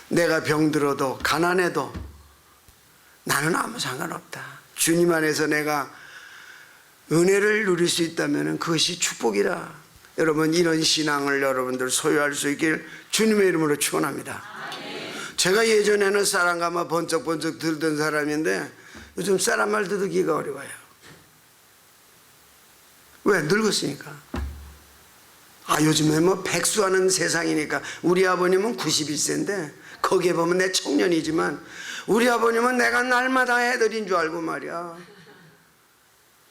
내가 병들어도 가난해도 나는 아무 상관없다. 주님 안에서 내가 은혜를 누릴 수 있다면 그것이 축복이라. 여러분, 이런 신앙을 여러분들 소유할 수 있길 주님의 이름으로 축원합니다. 제가 예전에는 사람가마 번쩍번쩍 들던 사람인데 요즘 사람 말 듣기가 어려워요. 왜? 늙었으니까. 요즘에 뭐 백수하는 세상이니까. 우리 아버님은 91세인데 거기에 보면 내 청년이지만 우리 아버님은 내가 날마다 애들인 줄 알고 말이야.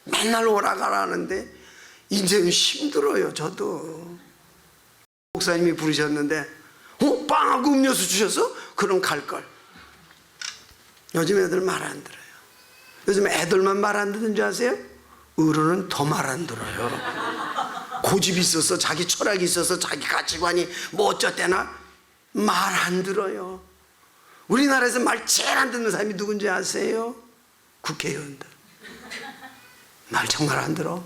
맨날 오라가라 하는데 이제는 힘들어요. 저도. 목사님이 부르셨는데 빵하고 음료수 주셔서 그럼 갈걸. 요즘 애들 말 안 들어요. 요즘 애들만 말 안 듣는 줄 아세요? 어른은 더 말 안 들어요. 고집이 있어서, 자기 철학이 있어서, 자기 가치관이 뭐 어쩌대나 말 안 들어요. 우리나라에서 말 제일 안 듣는 사람이 누군지 아세요? 국회의원들. 말 정말 안 들어.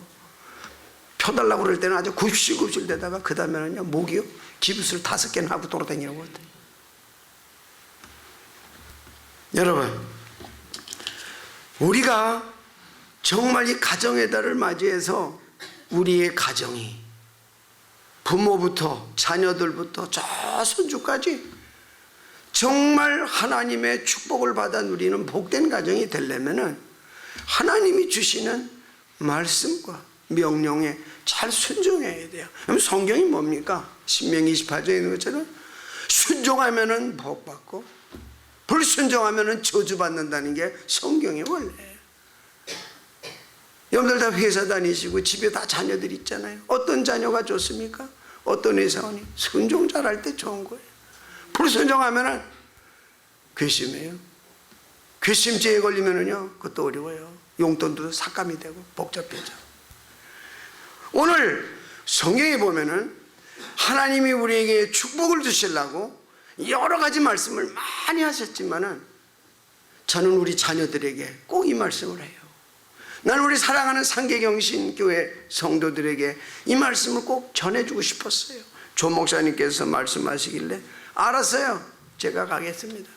펴달라고 그럴 때는 아주 굽실굽실 대다가 그 다음에는요, 목이요, 기부술 5개나 하고 돌아다니는 것 같아요. 여러분, 우리가 정말 이 가정의 달을 맞이해서 우리의 가정이 부모부터 자녀들부터 저 손주까지 정말 하나님의 축복을 받아 누리는 복된 가정이 되려면 하나님이 주시는 말씀과 명령에 잘 순종해야 돼요. 그럼 성경이 뭡니까? 신명기 28장에 있는 것처럼 순종하면 복 받고 불순종하면 저주 받는다는 게 성경의 원리예요. 여러분들 다 회사 다니시고 집에 다 자녀들 있잖아요. 어떤 자녀가 좋습니까? 어떤 회사원이 순종 잘할 때 좋은 거예요. 불순종하면 괘씸해요. 괘씸죄에 걸리면은요, 그것도 어려워요. 용돈도 삭감이 되고 복잡해져. 오늘 성경에 보면은 하나님이 우리에게 축복을 주시려고 여러 가지 말씀을 많이 하셨지만은 저는 우리 자녀들에게 꼭 이 말씀을 해요. 나는 우리 사랑하는 상계경신교회 성도들에게 이 말씀을 꼭 전해주고 싶었어요. 조 목사님께서 말씀하시길래 알았어요. 제가 가겠습니다.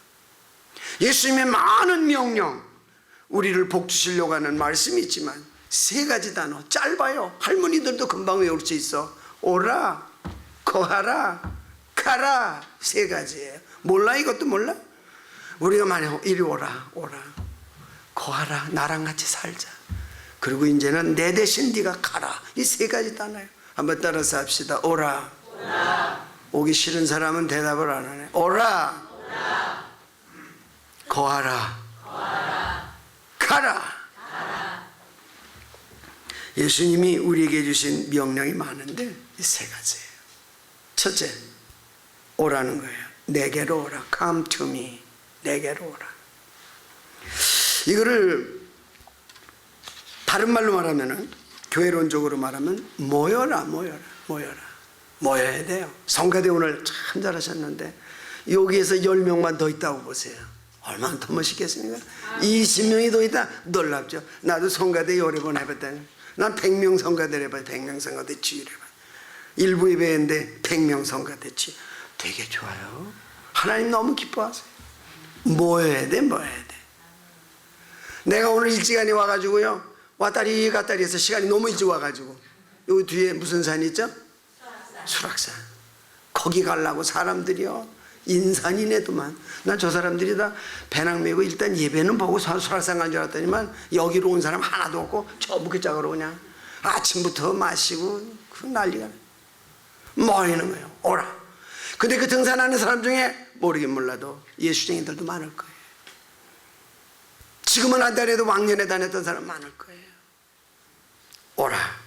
예수님의 많은 명령, 우리를 복 주시려고 하는 말씀이 있지만 3가지 단어, 짧아요. 할머니들도 금방 외울 수 있어. 오라, 거하라, 가라. 3가지예요. 몰라? 이것도 몰라? 우리가 만약 이리 오라, 거하라, 나랑 같이 살자. 그리고 이제는 내 대신 네가 가라. 이 3가지 단어예요. 한번 따라서 합시다. 오라. 오기 싫은 사람은 대답을 안 하네. 오라. 거하라. 가라. 예수님이 우리에게 주신 명령이 많은데 이 3가지예요. 첫째, 오라는 거예요. 내게로 오라. Come to me. 내게로 오라. 이거를 다른 말로 말하면은, 교회론적으로 말하면 모여라. 모여야 돼요. 성가대 오늘 참 잘하셨는데 여기에서 10명만 더 있다고 보세요. 얼마나 더 멋있겠습니까? 20명이 더 있다? 놀랍죠. 나도 성가대 여러 번 해봤다니. 난 100명 성가대를 해봐요. 100명 성가대 치유를 해봐요. 일부 예배인데 100명 성가대 치유. 되게 좋아요. 하나님 너무 기뻐하세요. 모여야 돼. 내가 오늘 일찍간에 와가지고요, 왔다리 갔다리 해서 시간이 너무 일찍 와가지고 여기 뒤에 무슨 산이 있죠? 수락산. 거기 가려고 사람들이요, 인산이네도만. 난 저 사람들이 다 배낭 메고 일단 예배는 보고 수락산 간 줄 알았더니만 여기로 온 사람 하나도 없고 전부 그 짝으로 그냥 아침부터 마시고 그 난리가 모이는 거예요. 오라. 근데 그 등산하는 사람 중에 모르긴 몰라도 예수쟁이들도 많을 거예요. 지금은 안 다녀도 왕년에 다녔던 사람 많을 거예요. 오라.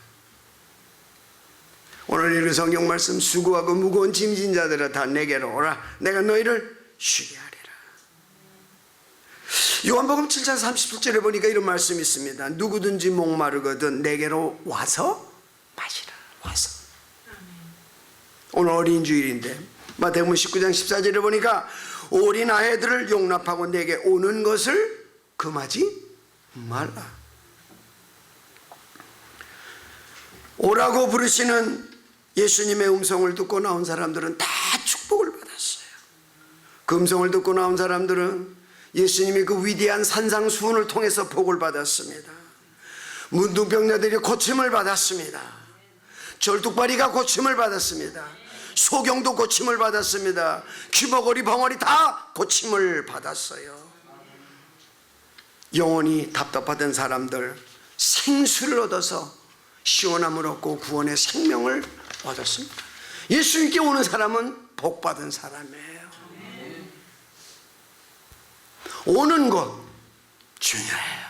오늘 읽은 성경 말씀, 수고하고 무거운 짐진 자들아 다 내게로 오라. 내가 너희를 쉬게 하리라. 요한복음 7장 37절에 보니까 이런 말씀이 있습니다. 누구든지 목마르거든 내게로 와서 마시라. 와서. 오늘 어린 주일인데 마태복음 19장 14절에 보니까 어린 아이들을 용납하고 내게 오는 것을 금하지 말라. 오라고 부르시는 예수님의 음성을 듣고 나온 사람들은 다 축복을 받았어요. 그 음성을 듣고 나온 사람들은 예수님이 그 위대한 산상수훈을 통해서 복을 받았습니다. 문둥병자들이 고침을 받았습니다. 절뚝발이가 고침을 받았습니다. 소경도 고침을 받았습니다. 귀머거리 벙어리 다 고침을 받았어요. 영혼이 답답하던 사람들 생수를 얻어서 시원함을 얻고 구원의 생명을 얻었습니다. 예수님께 오는 사람은 복받은 사람이에요. 오는 것 중요해요.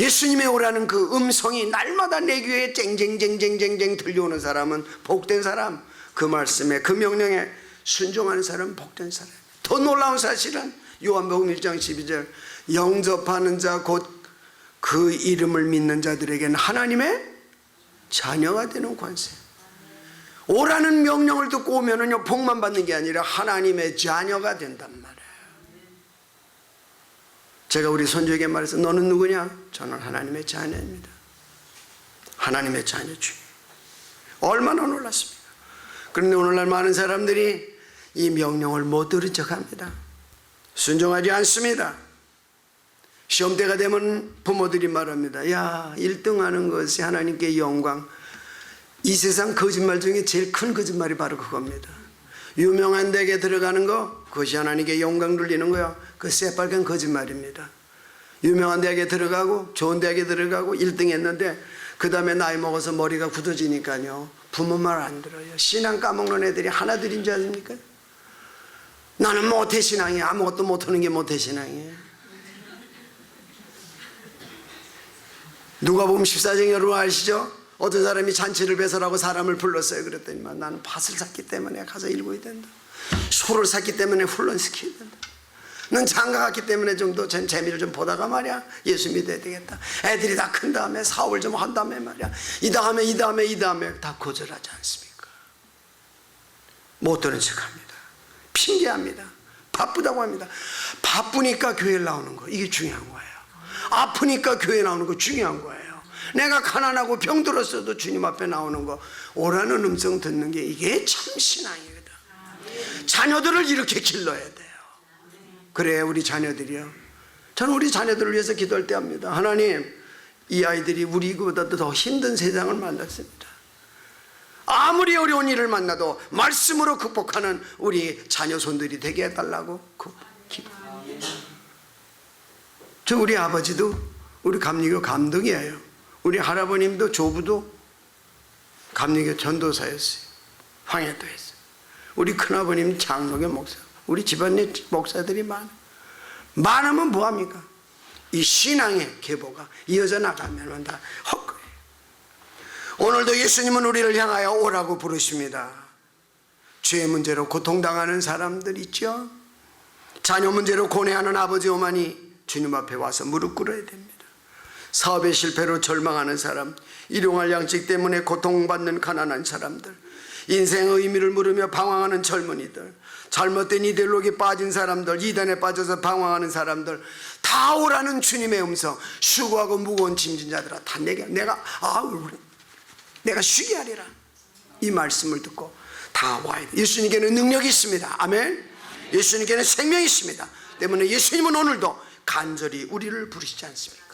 예수님의 오라는 그 음성이 날마다 내 귀에 쨍쨍쨍쨍쨍 들려오는 사람은 복된 사람, 그 말씀에 그 명령에 순종하는 사람은 복된 사람. 더 놀라운 사실은 요한복음 1장 12절 영접하는 자 곧 그 이름을 믿는 자들에게는 하나님의 자녀가 되는 권세. 오라는 명령을 듣고 오면은요 복만 받는 게 아니라 하나님의 자녀가 된단 말이에요. 제가 우리 손주에게 말해서 너는 누구냐? 저는 하나님의 자녀입니다. 하나님의 자녀죠. 얼마나 놀랐습니까? 그런데 오늘날 많은 사람들이 이 명령을 못 들은 척합니다. 순종하지 않습니다. 시험때가 되면 부모들이 말합니다. 야, 1등하는 것이 하나님께 영광. 이 세상 거짓말 중에 제일 큰 거짓말이 바로 그겁니다. 유명한 댁에 들어가는 거, 그것이 하나님께 영광 돌리는 거야. 그 새빨간 거짓말입니다. 유명한 대학에 들어가고 좋은 대학에 들어가고 1등 했는데 그 다음에 나이 먹어서 머리가 굳어지니까요 부모 말 안 들어요. 신앙 까먹는 애들이 하나들인 줄 아십니까? 나는 모태신앙이야. 아무것도 못하는 게 모태신앙이에요. 누가복음 14장 여러분 아시죠? 어떤 사람이 잔치를 배설하고 사람을 불렀어요. 그랬더니만 나는 밭을 샀기 때문에 가서 일궈야 된다. 소를 샀기 때문에 훈련시켜야 된다. 넌 장가 갔기 때문에 정도 재미를 좀 보다가 말이야 예수 믿어야 되겠다. 애들이 다 큰 다음에 사업을 좀 한 다음에 말이야 이 다음에 다 거절하지 않습니까? 못 들은 척합니다. 핑계합니다. 바쁘다고 합니다. 바쁘니까 교회에 나오는 거 이게 중요한 거예요. 아프니까 교회에 나오는 거 중요한 거예요. 내가 가난하고 병들었어도 주님 앞에 나오는 거 오라는 음성 듣는 게 이게 참 신앙이거든. 자녀들을 이렇게 길러야 돼요. 그래야 우리 자녀들이요. 저는 우리 자녀들을 위해서 기도할 때 합니다. 하나님, 이 아이들이 우리보다도 더 힘든 세상을 만났습니다. 아무리 어려운 일을 만나도 말씀으로 극복하는 우리 자녀 손들이 되게 해달라고 저 우리 아버지도 우리 감리교 감독이에요. 우리 할아버님도 조부도 감리교 전도사였어요. 황해도 했어요. 우리 큰아버님 장로교 목사. 우리 집안에 목사들이 많으면 뭐합니까? 이 신앙의 계보가 이어져 나가면 다 헛거예요. 오늘도 예수님은 우리를 향하여 오라고 부르십니다. 죄 문제로 고통당하는 사람들 있죠? 자녀 문제로 고뇌하는 아버지 어머니 주님 앞에 와서 무릎 꿇어야 됩니다. 사업의 실패로 절망하는 사람, 일용할 양식 때문에 고통받는 가난한 사람들, 인생의 의미를 물으며 방황하는 젊은이들, 잘못된 이데올로기에 빠진 사람들, 이단에 빠져서 방황하는 사람들 다 오라는 주님의 음성. 수고하고 무거운 짐진 자들아 다 내가 쉬게 하리라. 이 말씀을 듣고 다 와야 돼. 예수님께는 능력이 있습니다. 아멘. 예수님께는 생명이 있습니다. 때문에 예수님은 오늘도 간절히 우리를 부르시지 않습니까?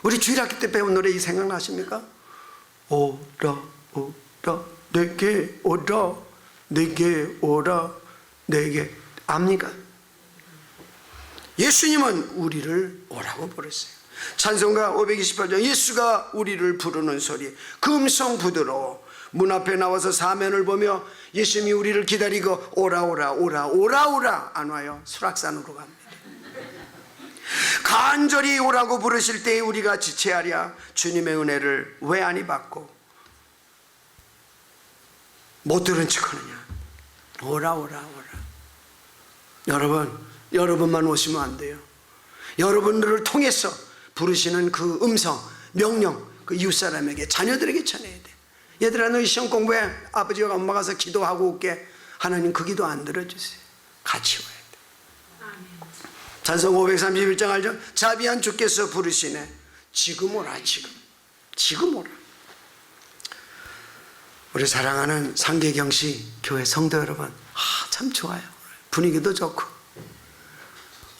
우리 주일학기 때 배운 노래 이 생각나십니까? 오라 오라 내게 오라 내게 오라 내게 압니까? 예수님은 우리를 오라고 부르세요. 찬송가 528장 예수가 우리를 부르는 소리 그 음성 부드러워. 문 앞에 나와서 사면을 보며 예수님이 우리를 기다리고 오라 오라 오라 오라 오라 안 와요. 수락산으로 갑니다. 간절히 오라고 부르실 때에 우리가 지체하랴 주님의 은혜를 왜 아니 받고 못 들은 척하느냐. 오라 오라 오라. 여러분만 오시면 안 돼요. 여러분들을 통해서 부르시는 그 음성 명령 그 이웃사람에게 자녀들에게 전해야 돼. 얘들아 너희 시험 공부해. 아버지와 엄마가 가서 기도하고 올게. 하나님 그 기도 안 들어주세요. 같이 와야 돼. 찬송 531장 알죠? 자비한 주께서 부르시네. 지금 오라 지금 오라. 우리 사랑하는 상계경시 교회 성도 여러분, 참 좋아요. 분위기도 좋고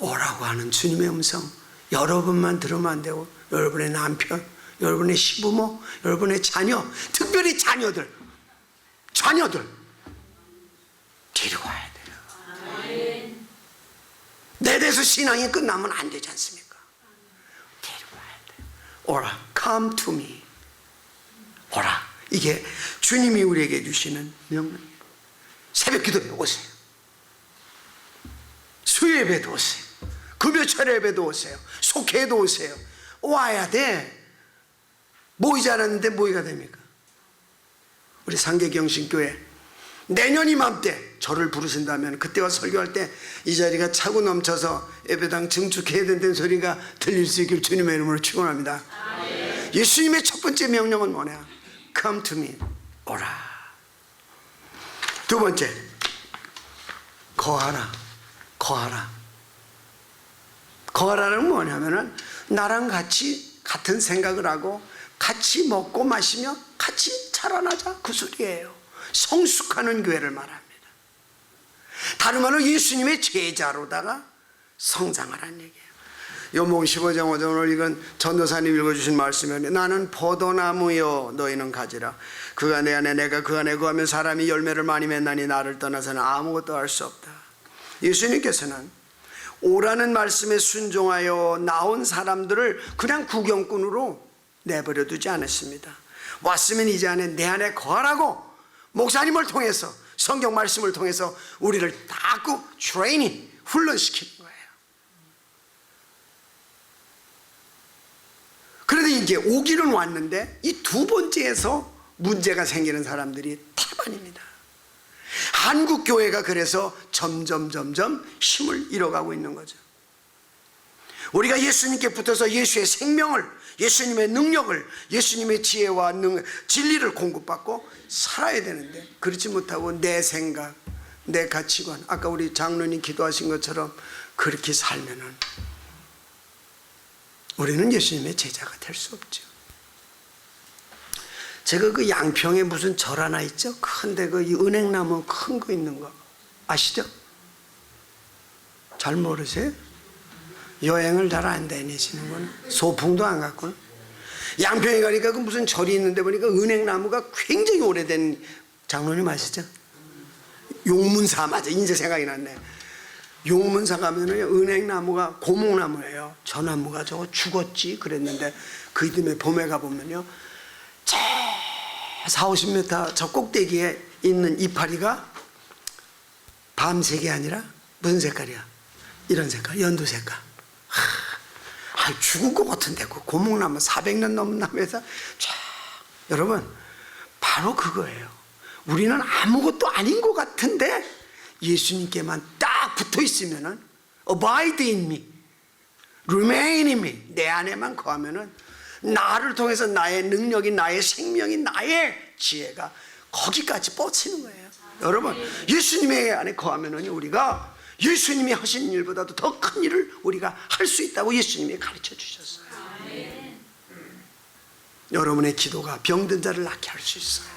오라고 하는 주님의 음성 여러분만 들으면 안 되고 여러분의 남편, 여러분의 시부모, 여러분의 자녀, 특별히 자녀들 데리고 와야 돼요. 내 대해서 신앙이 끝나면 안 되지 않습니까? 데리고 와야 돼요. 오라, come to me. 오라. 이게 주님이 우리에게 주시는 명령이에요. 새벽 기도에 오세요. 수요예배도 오세요. 금요철 예배도 오세요. 속회도 오세요. 와야 돼. 모이지 않았는데 모이가 됩니까? 우리 상계경신교회 내년 이맘때 저를 부르신다면 그때와 설교할 때 이 자리가 차고 넘쳐서 예배당 증축해야 된다는 소리가 들릴 수 있길 주님의 이름으로 축원합니다. 예수님의 첫 번째 명령은 뭐냐? Come to me. 오라. 두 번째, 거하라. 거하라는 뭐냐면은 나랑 같이 같은 생각을 하고 같이 먹고 마시며 같이 자라나자, 그 소리예요. 성숙하는 교회를 말합니다. 다른 말로 예수님의 제자로다가 성장하라는 얘기예요. 요몽 15장 5절 오늘 이건 전도사님 읽어주신 말씀이에요. 나는 포도나무요 너희는 가지라. 그가 내 안에 내가 그 안에 거하면 사람이 열매를 많이 맺나니 나를 떠나서는 아무것도 할 수 없다. 예수님께서는 오라는 말씀에 순종하여 나온 사람들을 그냥 구경꾼으로 내버려 두지 않았습니다. 왔으면 이제 안에 내 안에 거하라고 목사님을 통해서 성경 말씀을 통해서 우리를 자꾸 트레이닝, 훈련시키는 거예요. 그런데 이제 오기는 왔는데 이 두 번째에서 문제가 생기는 사람들이 태반입니다. 한국 교회가 그래서 점점 힘을 잃어가고 있는 거죠. 우리가 예수님께 붙어서 예수의 생명을, 예수님의 능력을, 예수님의 지혜와 진리를 공급받고 살아야 되는데 그렇지 못하고 내 생각, 내 가치관, 아까 우리 장로님 기도하신 것처럼 그렇게 살면은 우리는 예수님의 제자가 될 수 없죠. 제가 그 양평에 무슨 절 하나 있죠? 큰데 그 은행나무 큰 거 있는 거 아시죠? 잘 모르세요? 여행을 잘 안 다니시는구나. 소풍도 안 갔구나. 양평에 가니까 그 무슨 절이 있는데 보니까 은행나무가 굉장히 오래된, 장로님 아시죠? 용문사, 맞아, 이제 생각이 났네. 용문사 가면은 은행나무가 고목나무예요. 저 나무가 저거 죽었지 그랬는데 그 이듬해 봄에 가보면요, 저 40-50m 저 꼭대기에 있는 이파리가 밤색이 아니라 무슨 색깔이야? 이런 색깔, 연두 색깔. 죽은 것 같은데 그 고목나무 400년 넘은 나무에서 쫙. 여러분, 바로 그거예요. 우리는 아무것도 아닌 것 같은데 예수님께만 딱 붙어 있으면은 abide in me, remain in me, 내 안에만 거하면은 나를 통해서 나의 능력이, 나의 생명이, 나의 지혜가 거기까지 뻗치는 거예요. 여러분, 예수님의 안에 거하면은 우리가 예수님이 하신 일보다도 더 큰 일을 우리가 할 수 있다고 예수님이 가르쳐 주셨어요. 여러분의 기도가 병든 자를 낫게 할 수 있어요.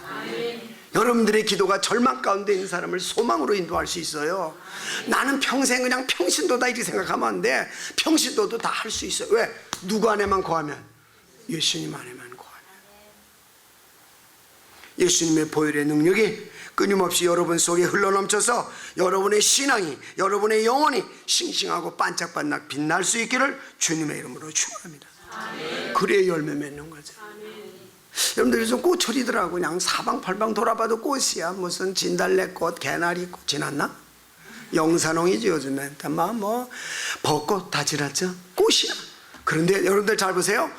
여러분들의 기도가 절망 가운데 있는 사람을 소망으로 인도할 수 있어요. 나는 평생 그냥 평신도다 이렇게 생각하면 안 돼. 평신도도 다 할 수 있어요. 왜? 누구 안에만 거하면? 예수님 안에만 거하면. 예수님의 보혈의 능력이 끊임없이 여러분 속에 흘러넘쳐서 여러분의 신앙이, 여러분의 영혼이 싱싱하고 반짝반짝 빛날 수 있기를 주님의 이름으로 축원합니다. 그래야 열매 맺는 거죠. 여러분들 요즘 꽃철이더라고. 그냥 사방팔방 돌아봐도 꽃이야. 무슨 진달래꽃, 개나리꽃 지났나? 영산홍이지 요즘에. 뭐 벚꽃 다 지났죠. 꽃이야. 그런데 여러분들 잘 보세요.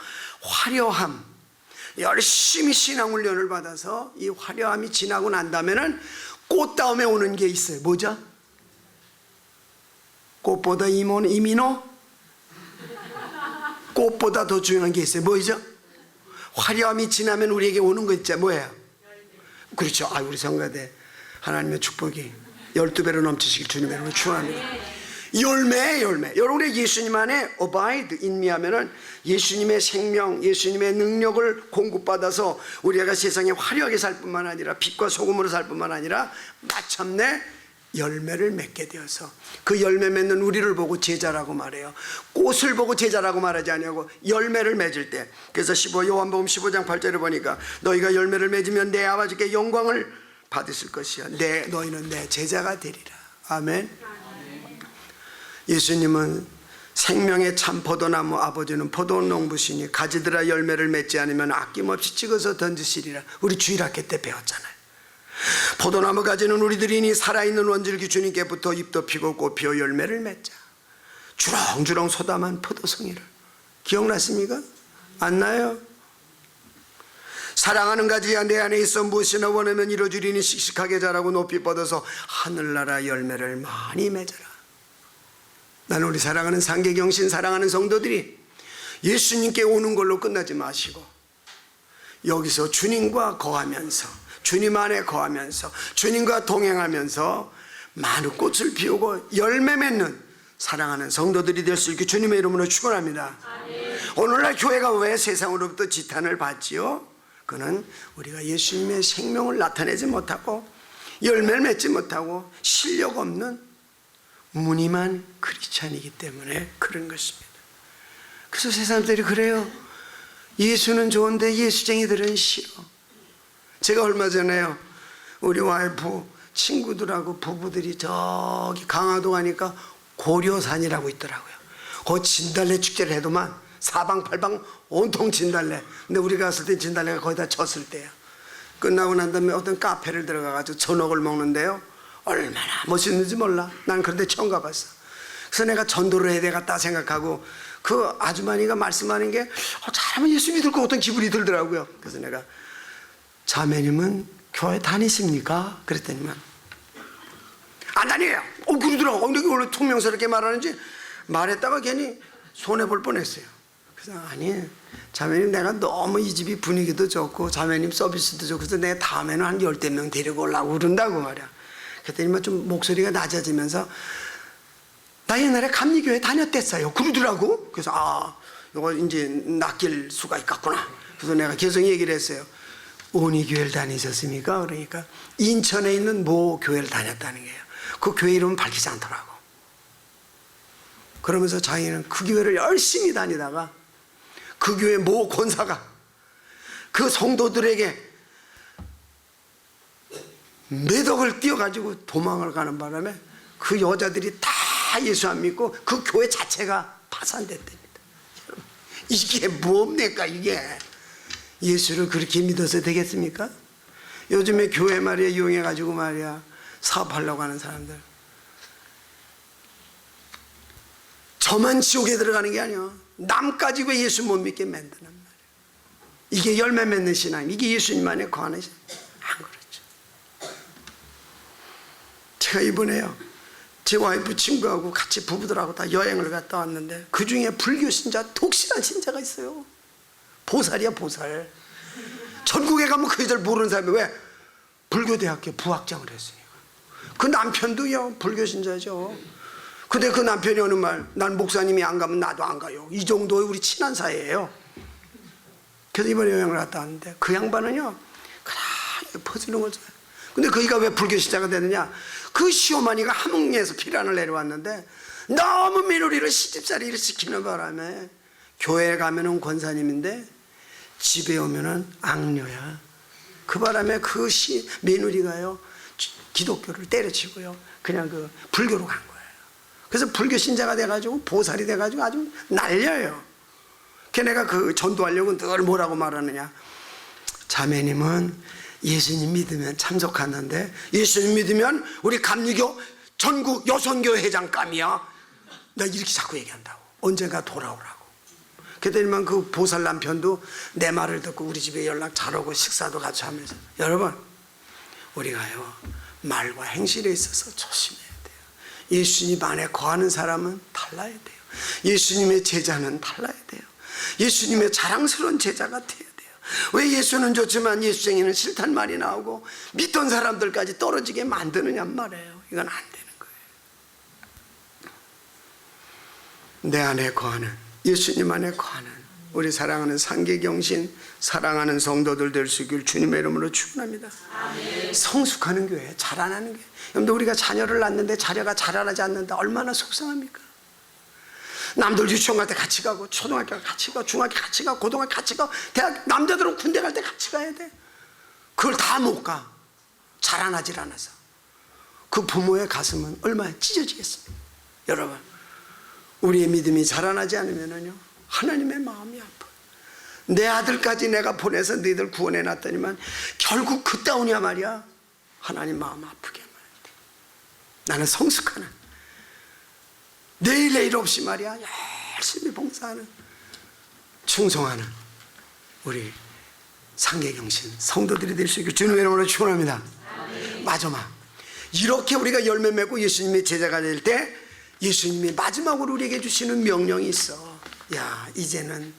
화려함, 열심히 신앙훈련을 받아서 이 화려함이 지나고 난다면은 꽃 다음에 오는 게 있어요. 뭐죠? 꽃보다 이민호? 꽃보다 더 중요한 게 있어요. 뭐죠? 화려함이 지나면 우리에게 오는 거 있죠. 뭐예요? 그렇죠. 우리 성가대 하나님의 축복이 12배로 넘치시길 주님의 이름으로 축원합니다. 열매예요, 열매. 여러분의 예수님 안에 abide in me 하면은 예수님의 생명, 예수님의 능력을 공급받아서 우리가 세상에 화려하게 살 뿐만 아니라 빛과 소금으로 살 뿐만 아니라 마침내 열매를 맺게 되어서 그 열매 맺는 우리를 보고 제자라고 말해요. 꽃을 보고 제자라고 말하지 아니하고 열매를 맺을 때. 그래서 요한복음 15장 8절에 보니까 너희가 열매를 맺으면 내 아버지께 영광을 받으실 것이야. 너희는 내 제자가 되리라. 아멘. 예수님은 생명의 참 포도나무, 아버지는 포도농부시니 가지들아 열매를 맺지 않으면 아낌없이 찍어서 던지시리라. 우리 주일학교 때 배웠잖아요. 포도나무 가지는 우리들이니 살아있는 원줄기 주님께부터 잎도 피고 꽃 피어 열매를 맺자. 주렁주렁 소담한 포도송이를. 기억나십니까? 안 나요? 사랑하는 가지야 내 안에 있어 무엇이나 원하면 이루어주리니 씩씩하게 자라고 높이 뻗어서 하늘나라 열매를 많이 맺어라. 나는 우리 사랑하는 상계경신 사랑하는 성도들이 예수님께 오는 걸로 끝나지 마시고 여기서 주님과 거하면서 주님 안에 거하면서 주님과 동행하면서 많은 꽃을 피우고 열매 맺는 사랑하는 성도들이 될 수 있게 주님의 이름으로 축원합니다. 오늘날 교회가 왜 세상으로부터 지탄을 받지요? 그는 우리가 예수님의 생명을 나타내지 못하고 열매를 맺지 못하고 실력 없는 무늬만 크리스찬이기 때문에 그런 것입니다. 그래서 세상 사람들이 그래요. 예수는 좋은데 예수쟁이들은 싫어. 제가 얼마 전에요, 우리 와이프 친구들하고 부부들이 저기 강화도 가니까 고려산이라고 있더라고요. 그 진달래 축제를 해도만 사방팔방 온통 진달래. 근데 우리가 갔을 때 진달래가 거의 다 졌을 때야. 끝나고 난 다음에 어떤 카페를 들어가가지고 전옥을 먹는데요, 얼마나 멋있는지 몰라. 난 그런데 처음 가봤어. 그래서 내가 전도를 해야 되겠다 생각하고 그 아주머니가 말씀하는 게 잘하면 예수 믿을 것 같은 기분이 들더라고요. 그래서 내가 자매님은 교회 다니십니까? 그랬더니만 안 다녀요. 그러더라고. 근데 원래 통명스럽게 말하는지 말했다가 괜히 손해볼 뻔했어요. 그래서 아니 자매님 내가 너무 이 집이 분위기도 좋고 자매님 서비스도 좋고 그래서 내가 다음에는 한 10명 데리고 오려고 그런다고 말이야. 그랬더니 좀 목소리가 낮아지면서 나 옛날에 감리교회 다녔댔어요. 그러더라고. 그래서 이거 이제 낚일 수가 있겠구나. 그래서 내가 계속 얘기를 했어요. 어느 교회를 다니셨습니까? 그러니까 인천에 있는 모 교회를 다녔다는 거예요. 그 교회 이름은 밝히지 않더라고. 그러면서 자기는 그 교회를 열심히 다니다가 그 교회 모 권사가 그 성도들에게 매덕을 띄워가지고 도망을 가는 바람에 그 여자들이 다 예수 안 믿고 그 교회 자체가 파산됐답니다. 이게 뭡니까 이게? 예수를 그렇게 믿어서 되겠습니까? 요즘에 교회 말이야 이용해가지고 말이야 사업하려고 하는 사람들 저만 지옥에 들어가는 게 아니야. 남까지 왜 예수 못 믿게 만드는 말이야. 이게 열매 맺는 신앙, 이게 예수님만의 거하는 신앙. 안 그렇죠. 제가 이번에요 제 와이프 친구하고 같이 부부들하고 다 여행을 갔다 왔는데 그 중에 불교 신자 독실한 신자가 있어요. 보살이야 보살. 전국에 가면 그 여자를 모르는 사람이 왜? 불교대학교 부학장을 했으니까. 그 남편도요 불교 신자죠. 근데 그 남편이 어느 말 난 목사님이 안 가면 나도 안 가요. 이 정도의 우리 친한 사이예요. 그래서 이번에 여행을 갔다 왔는데 그 양반은요 그렇게 퍼주는 거죠. 근데 그이가 왜 불교 신자가 되느냐? 그 시어머니가 함흥에서 피란을 내려왔는데 너무 며느리를 시집살이를 시키는 바람에 교회에 가면은 권사님인데 집에 오면은 악녀야. 그 바람에 그 며느리가요 기독교를 때려치고요 그냥 그 불교로 간 거예요. 그래서 불교 신자가 돼가지고 보살이 돼가지고 아주 날려요. 걔네가 그 전도하려고 늘 뭐라고 말하느냐? 자매님은 예수님 믿으면 참석하는데 예수님 믿으면 우리 감리교 전국 여성교 회장감이야. 나 이렇게 자꾸 얘기한다고. 언젠가 돌아오라고. 그랬더니만 그 보살 남편도 내 말을 듣고 우리 집에 연락 잘 오고 식사도 같이 하면서 여러분 우리가요 말과 행실에 있어서 조심해야 돼요. 예수님 안에 거하는 사람은 달라야 돼요. 예수님의 제자는 달라야 돼요. 예수님의 자랑스러운 제자가 돼야 돼요. 왜 예수는 좋지만 예수쟁이는 싫단 말이 나오고 믿던 사람들까지 떨어지게 만드느냐 말이에요. 이건 안 되는 거예요. 내 안에 거하는, 예수님 안에 거하는 우리 사랑하는 상계경신, 사랑하는 성도들 될 수 있길 주님의 이름으로 축원합니다. 성숙하는 교회, 자라나는 교회. 여러분들, 우리가 자녀를 낳는데 자녀가 자라나지 않는다, 얼마나 속상합니까? 남들 유치원 갈 때 같이 가고, 초등학교 같이 가고, 중학교 같이 가고, 고등학교 같이 가고, 대학, 남자들은 군대 갈 때 같이 가야 돼. 그걸 다 못 가. 자라나질 않아서. 그 부모의 가슴은 얼마나 찢어지겠습니까? 여러분, 우리의 믿음이 자라나지 않으면요, 하나님의 마음이 아파요. 내 아들까지 내가 보내서 너희들 구원해 놨더니만 결국 그따위냐 말이야. 하나님 마음 아프게 말이야. 나는 성숙하는, 내일 없이 말이야, 열심히 봉사하는, 충성하는 우리 상계경신 성도들이 될 수 있게 주님의 이름으로 축원합니다. 마지막, 이렇게 우리가 열매 맺고 예수님의 제자가 될 때 예수님이 마지막으로 우리에게 주시는 명령이 있어. 야, 이제는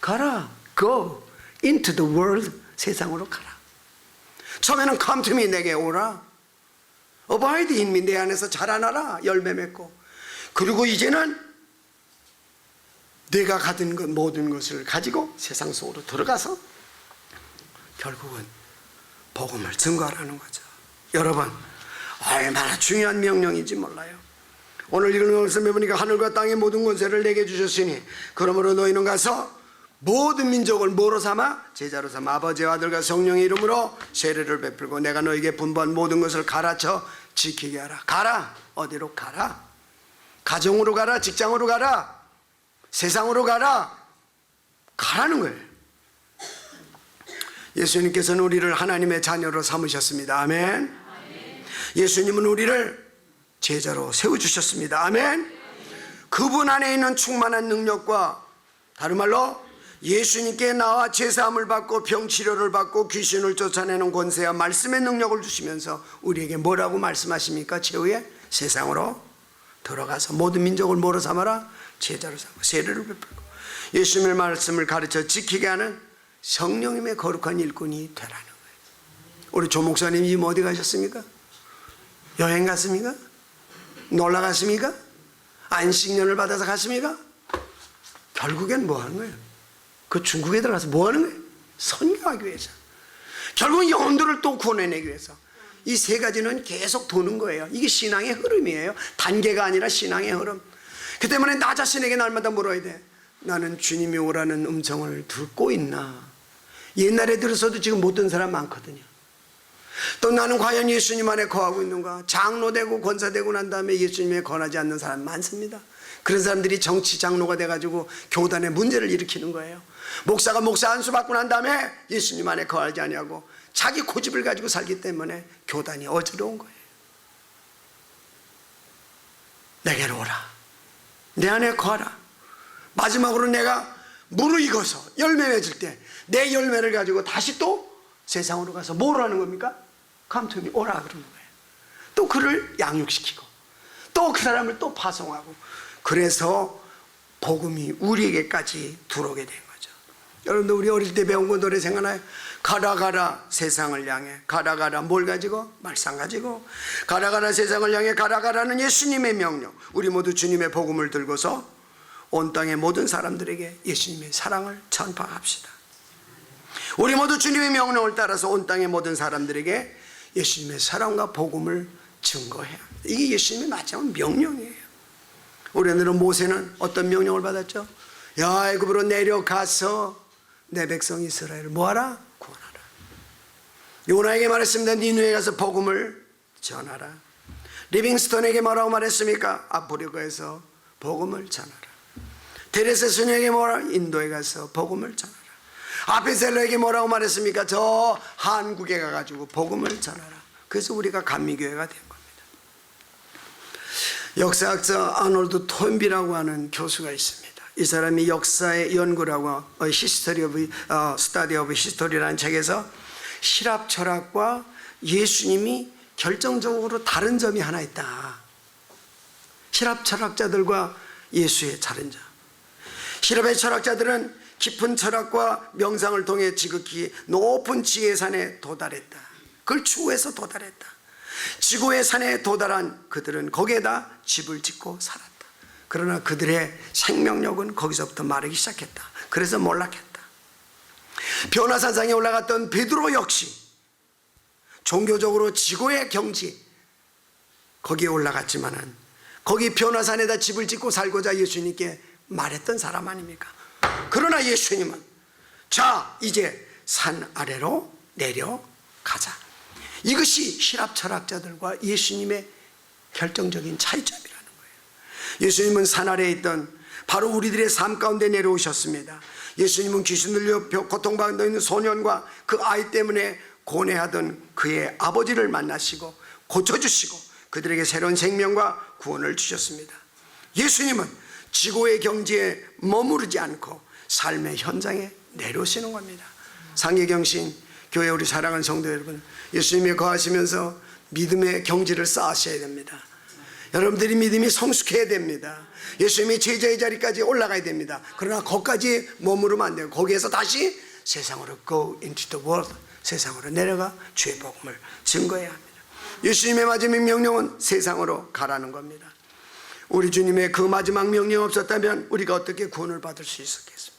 가라, go into the world, 세상으로 가라. 처음에는 come to me, 내게 오라. abide in me, 내 안에서 자라나라, 열매 맺고. 그리고 이제는 내가 가진 것, 모든 것을 가지고 세상 속으로 들어가서 결국은 복음을 증거하라는 거죠. 여러분, 얼마나 중요한 명령인지 몰라요. 오늘 읽은 말씀에 보니까 하늘과 땅의 모든 권세를 내게 주셨으니 그러므로 너희는 가서 모든 민족을 뭐로 삼아? 제자로 삼아 아버지와 아들과 성령의 이름으로 세례를 베풀고 내가 너에게 분부한 모든 것을 가르쳐 지키게 하라. 가라. 어디로 가라? 가정으로 가라, 직장으로 가라, 세상으로 가라. 가라는 거예요. 예수님께서는 우리를 하나님의 자녀로 삼으셨습니다. 아멘. 예수님은 우리를 제자로 세워주셨습니다. 아멘. 그분 안에 있는 충만한 능력과, 다른 말로 예수님께 나와 제사함을 받고 병치료를 받고 귀신을 쫓아내는 권세와 말씀의 능력을 주시면서 우리에게 뭐라고 말씀하십니까? 최후에 세상으로 들어가서 모든 민족을 뭐로 삼아라? 제자로 삼고 세례를 베풀고 예수님의 말씀을 가르쳐 지키게 하는 성령님의 거룩한 일꾼이 되라는 거예요. 우리 조 목사님 지금 어디 가셨습니까? 여행 갔습니까? 놀러 갔습니까? 안식년을 받아서 갔습니까? 결국엔 뭐 하는 거예요? 그 중국에 들어가서 뭐 하는 거예요? 선교하기 위해서. 결국은 영혼들을 또 구원해내기 위해서. 이 세 가지는 계속 도는 거예요. 이게 신앙의 흐름이에요. 단계가 아니라 신앙의 흐름. 그 때문에 나 자신에게 날마다 물어야 돼. 나는 주님이 오라는 음성을 듣고 있나? 옛날에 들어서도 지금 못 듣는 사람 많거든요. 또 나는 과연 예수님 안에 거하고 있는가? 장로되고 권사되고 난 다음에 예수님에 거하지 않는 사람 많습니다. 그런 사람들이 정치 장로가 돼가지고 교단에 문제를 일으키는 거예요. 목사가 목사 안수 받고 난 다음에 예수님 안에 거하지 않냐고 자기 고집을 가지고 살기 때문에 교단이 어지러운 거예요. 내게로 오라. 내 안에 거하라. 마지막으로 내가 무르익어서 열매 맺을 때 내 열매를 가지고 다시 또 세상으로 가서 뭘 하는 겁니까? 감투이 오라 그러는 거예요. 또 그를 양육시키고 또 그 사람을 또 파송하고, 그래서 복음이 우리에게까지 들어오게 된 거죠. 여러분들, 우리 어릴 때 배운 거 노래 생각나요? 가라 가라 세상을 향해. 가라 가라 뭘 가지고? 말씀 가지고. 가라 가라 세상을 향해. 가라 가라는 예수님의 명령. 우리 모두 주님의 복음을 들고서 온 땅의 모든 사람들에게 예수님의 사랑을 전파합시다. 우리 모두 주님의 명령을 따라서 온 땅의 모든 사람들에게 예수님의 사랑과 복음을 증거해야 합니다. 이게 예수님의 마지막 명령이에요. 우리들은 모세는 어떤 명령을 받았죠? 야, 애굽으로 내려가서 내 백성 이스라엘을 뭐하라? 구원하라. 요나에게 말했습니다. 니느웨에 가서 복음을 전하라. 리빙스턴에게 뭐라고 말했습니까? 아프리카에서 복음을 전하라. 데레스 스녀에게 뭐라? 인도에 가서 복음을 전하라. 아피셀로에게 뭐라고 말했습니까? 저 한국에 가가지고 복음을 전하라. 그래서 우리가 감리교회가 된 겁니다. 역사학자 아놀드 톰비라고 하는 교수가 있습니다. 이 사람이 역사의 연구라고 History of Study of History라는 책에서 시랍 철학과 예수님이 결정적으로 다른 점이 하나 있다. 시랍 철학자들과 예수의 다른 점. 시랍의 철학자들은 깊은 철학과 명상을 통해 지극히 높은 지혜의 산에 도달했다. 그걸 추구해서 도달했다. 지구의 산에 도달한 그들은 거기에다 집을 짓고 살았다. 그러나 그들의 생명력은 거기서부터 마르기 시작했다. 그래서 몰락했다. 변화산상에 올라갔던 베드로 역시 종교적으로 지고의 경지 거기에 올라갔지만은 거기 변화산에다 집을 짓고 살고자 예수님께 말했던 사람 아닙니까? 그러나 예수님은 자 이제 산 아래로 내려가자. 이것이 신학 철학자들과 예수님의 결정적인 차이점이라는 거예요. 예수님은 산 아래에 있던 바로 우리들의 삶 가운데 내려오셨습니다. 예수님은 귀신 들려 고통받고 있는 소년과 그 아이 때문에 고뇌하던 그의 아버지를 만나시고 고쳐주시고 그들에게 새로운 생명과 구원을 주셨습니다. 예수님은 지고의 경지에 머무르지 않고 삶의 현장에 내려오시는 겁니다. 상계경신 교회 우리 사랑하는 성도 여러분, 예수님이 거하시면서 믿음의 경지를 쌓으셔야 됩니다. 여러분들이 믿음이 성숙해야 됩니다. 예수님이 제자의 자리까지 올라가야 됩니다. 그러나 거기까지 머무르면 안 돼요. 거기에서 다시 세상으로 go into the world, 세상으로 내려가 주의 복음을 증거해야 합니다. 예수님의 마지막 명령은 세상으로 가라는 겁니다. 우리 주님의 그 마지막 명령 없었다면 우리가 어떻게 구원을 받을 수 있었겠습니까?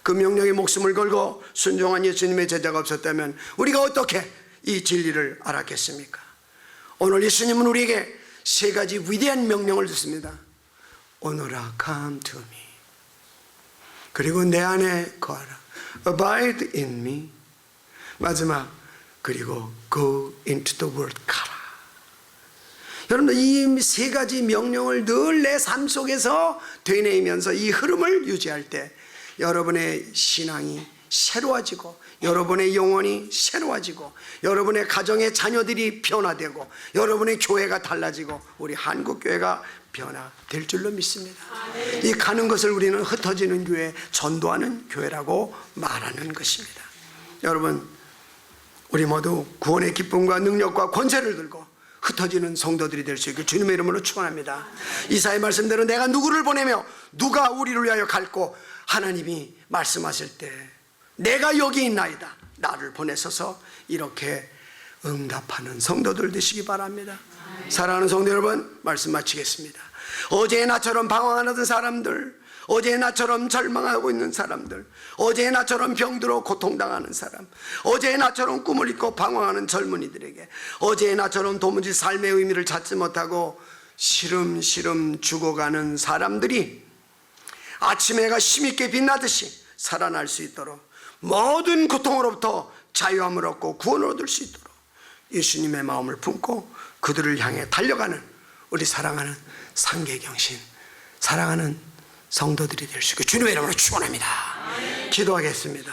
그 명령에 목숨을 걸고 순종한 예수님의 제자가 없었다면 우리가 어떻게 이 진리를 알았겠습니까? 오늘 예수님은 우리에게 세 가지 위대한 명령을 줬습니다. 오너라 come to me, 그리고 내 안에 거하라, abide in me, 마지막 그리고 go into the world, 가라. 여러분들 이 세 가지 명령을 늘 내 삶 속에서 되뇌이면서 이 흐름을 유지할 때 여러분의 신앙이 새로워지고 여러분의 영혼이 새로워지고 여러분의 가정의 자녀들이 변화되고 여러분의 교회가 달라지고 우리 한국교회가 변화될 줄로 믿습니다. 이 가는 것을 우리는 흩어지는 교회, 전도하는 교회라고 말하는 것입니다. 여러분, 우리 모두 구원의 기쁨과 능력과 권세를 들고 흩어지는 성도들이 될 수 있게 주님의 이름으로 축원합니다. 이사의 말씀대로 내가 누구를 보내며 누가 우리를 위하여 갈고, 하나님이 말씀하실 때 내가 여기 있나이다, 나를 보내셔서 이렇게 응답하는 성도들 되시기 바랍니다. 사랑하는 성도 여러분, 말씀 마치겠습니다. 어제의 나처럼 방황하던 사람들, 어제의 나처럼 절망하고 있는 사람들, 어제의 나처럼 병들어 고통당하는 사람, 어제의 나처럼 꿈을 잊고 방황하는 젊은이들에게, 어제의 나처럼 도무지 삶의 의미를 찾지 못하고 시름시름 죽어가는 사람들이 아침 해가 힘있게 빛나듯이 살아날 수 있도록, 모든 고통으로부터 자유함을 얻고 구원을 얻을 수 있도록 예수님의 마음을 품고 그들을 향해 달려가는 우리 사랑하는 상계경신, 사랑하는 성도들이 될 수 있게 주님의 이름으로 축원합니다. 기도하겠습니다.